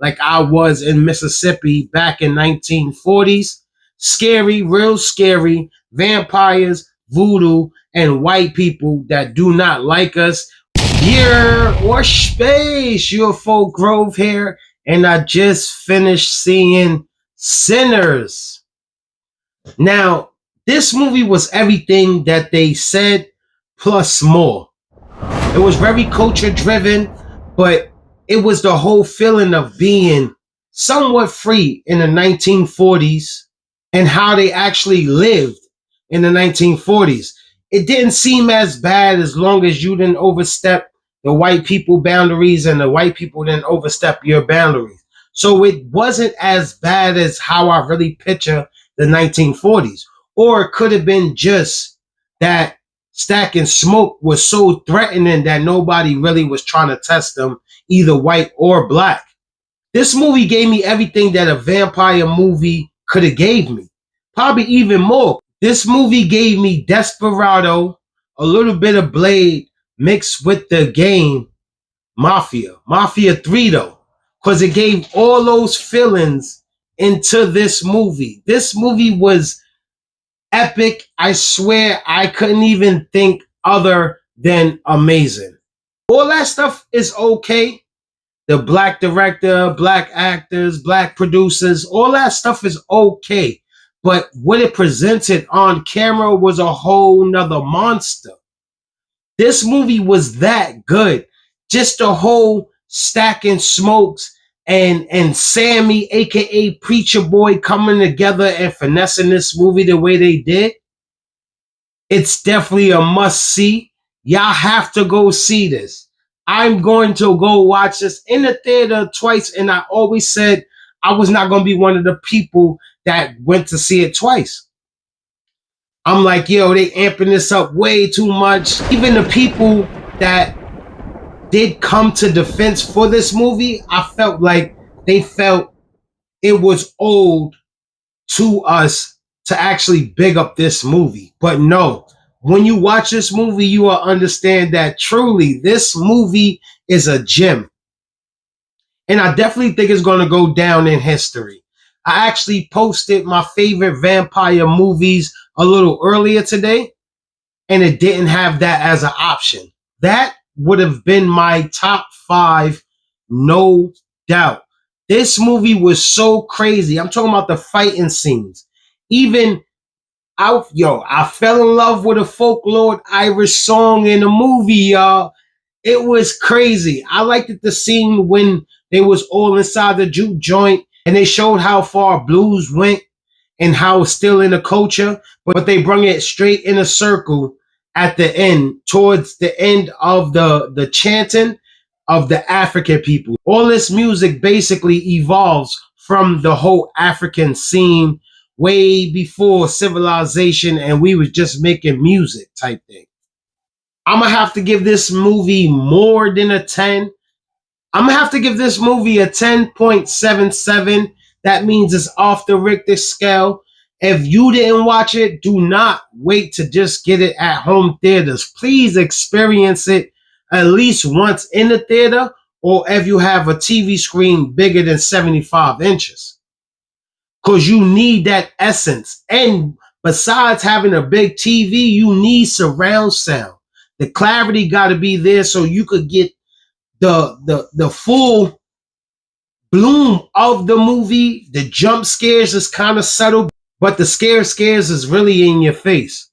like I was in Mississippi back in 1940s. Scary, real scary, vampires, voodoo, and white people that do not like us. Year or space, UFO Grove here, and I just finished seeing Sinners. Now, this movie was everything that they said plus more. It was very culture driven, but it was the whole feeling of being somewhat free in the 1940s and how they actually lived in the 1940s. It didn't seem as bad as long as you didn't overstep the white people boundaries and the white people didn't overstep your boundaries. So it wasn't as bad as how I really picture the 1940s. Or it could have been just that Stack and Smoke was so threatening that nobody really was trying to test them, either white or black. This movie gave me everything that a vampire movie could have gave me. Probably even more. This movie gave me Desperado, a little bit of Blade mixed with the game Mafia. Mafia 3 though. Because it gave all those feelings into this movie. This movie was epic. I swear I couldn't even think other than amazing. All that stuff is okay. The black director, black actors, black producers, all that stuff is okay. But what it presented on camera was a whole nother monster. This movie was that good. Just the whole Stack and Smokes and Sammy, aka Preacher Boy, coming together and finessing this movie the way they did. It's definitely a must see. Y'all have to go see this. I'm going to go watch this in the theater twice, and I always said I was not going to be one of the people that went to see it twice. I'm like, yo, they amping this up way too much. Even the people that did come to defense for this movie, I felt like they felt it was owed to us to actually big up this movie. But no, when you watch this movie, you will understand that truly this movie is a gem. And I definitely think it's going to go down in history. I actually posted my favorite vampire movies a little earlier today, and it didn't have that as an option. That would have been my top 5, no doubt. This movie was so crazy. I'm talking about the fighting scenes. Even I fell in love with a folklore Irish song in the movie, y'all. It was crazy. I liked it, the scene when they was all inside the juke joint and they showed how far blues went and how it's still in the culture, but they brung it straight in a circle at the end, towards the end of the chanting of the African people. All this music basically evolves from the whole African scene way before civilization, and we was just making music type thing. I'm gonna have to give this movie more than a 10. I'm gonna have to give this movie a 10.77. That means it's off the Richter scale. If you didn't watch it, do not wait to just get it at home theaters. Please experience it at least once in the theater, or if you have a TV screen bigger than 75 inches. Because you need that essence. And besides having a big TV, you need surround sound. The clarity got to be there so you could get the full bloom of the movie. The jump scares is kind of subtle, but the scares is really in your face.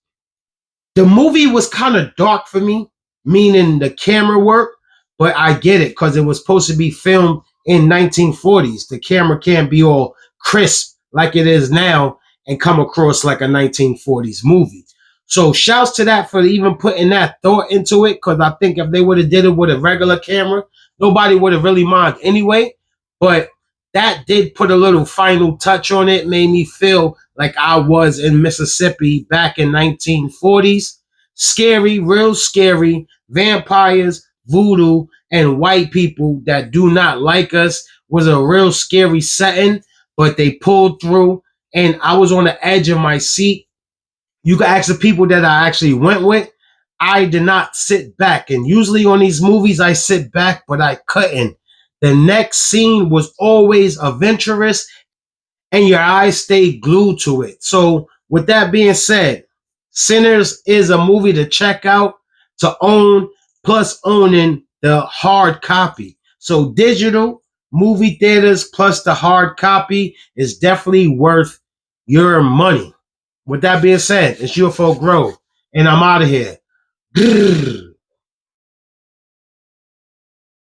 The movie was kind of dark for me, meaning the camera work, but I get it because it was supposed to be filmed in 1940s. The camera can't be all crisp like it is now and come across like a 1940s movie. So shouts to that for even putting that thought into it, because I think if they would have did it with a regular camera, nobody would have really minded anyway. But that did put a little final touch on it, made me feel like I was in Mississippi back in 1940s. Scary, real scary, vampires, voodoo, and white people that do not like us was a real scary setting, but they pulled through, and I was on the edge of my seat. You can ask the people that I actually went with. I did not sit back. And usually on these movies, I sit back, but I couldn't. The next scene was always adventurous and your eyes stayed glued to it. So, with that being said, Sinners is a movie to check out, to own, plus owning the hard copy. So, digital, movie theaters, plus the hard copy is definitely worth your money. With that being said, it's UFO Grove, and I'm out of here. Grrr.